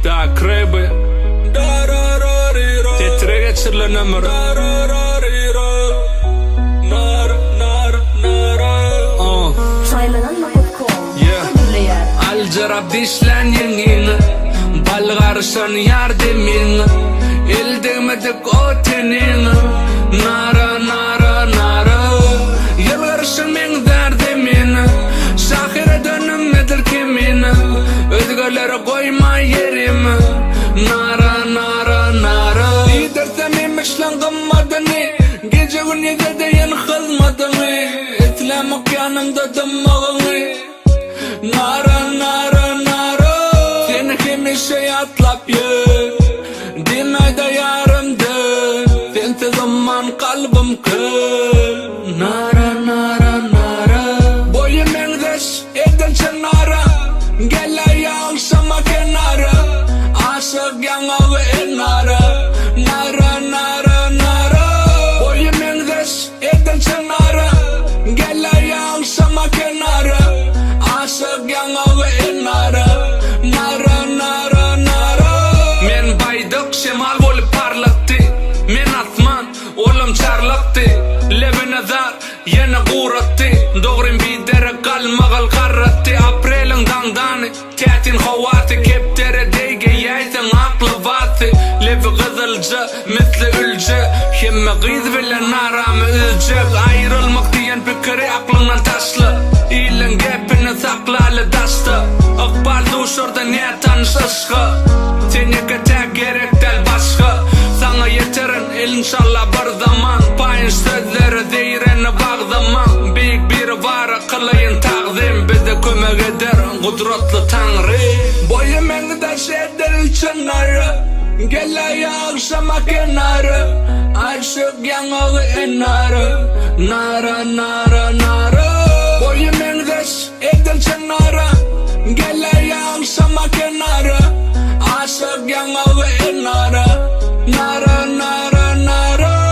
Da krebi Tetre geçirilen ömür Al-jarab dişlen yengini Balgarışan yardımini El degmedik o tenini Nara nara nara Yılgarışan men derdimini Şahire dönüm edir kimini Özgörlere koyma yerimi Nara nara nara İdersem imişlen gımmadını Gece gün yederde yen kılmadını Etlemek yanımda dımmağını Nara nara nara Seni kimi şey atlap ye Demeyde yarımdı Sensiz zaman kalbim kıl Nara nara nara Boyum engdeş edilçe nara Gel ayağı şama kenara Aşık yanağı enara Nara nara nara Boyum engdeş edilçe nara Gel ayağı şama kenara Aşık yanağı enara Nara nara nara Men baydık şemal bolup parlaktı Men atman oğlum çarlaktı Lebine dar yine guğrattı Doğrum bidere kalmagal karrattı Aprelin dandani Tetin havatı Keptere deyge yaytan aklı vatı Levi gızılca misli ülce Himme gıyz bile naramı üzecek Ayrılmak diyen fikri aklından taşlı İlin gepini saklalı daşta Akbal duşurda ne tanış aşkı Seni tek gerek del başka Sana yeterin inşallah bir zaman Payın sözleri değireni bağdaman Büyük bir vara kılayın takdim Bize kömek eder kudretli tanrı Boyum engdeş edil çınarı Gel ayağı şama kenarı Aşık yanağı enarı Nara nara nara Boyum engdeş edil çınarı Gel ayağı şama kenarı Aşık yanağı enarı Nara nara nara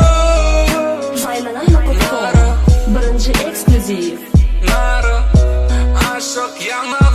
Birinci ekskluziv Nara Aşık yanağı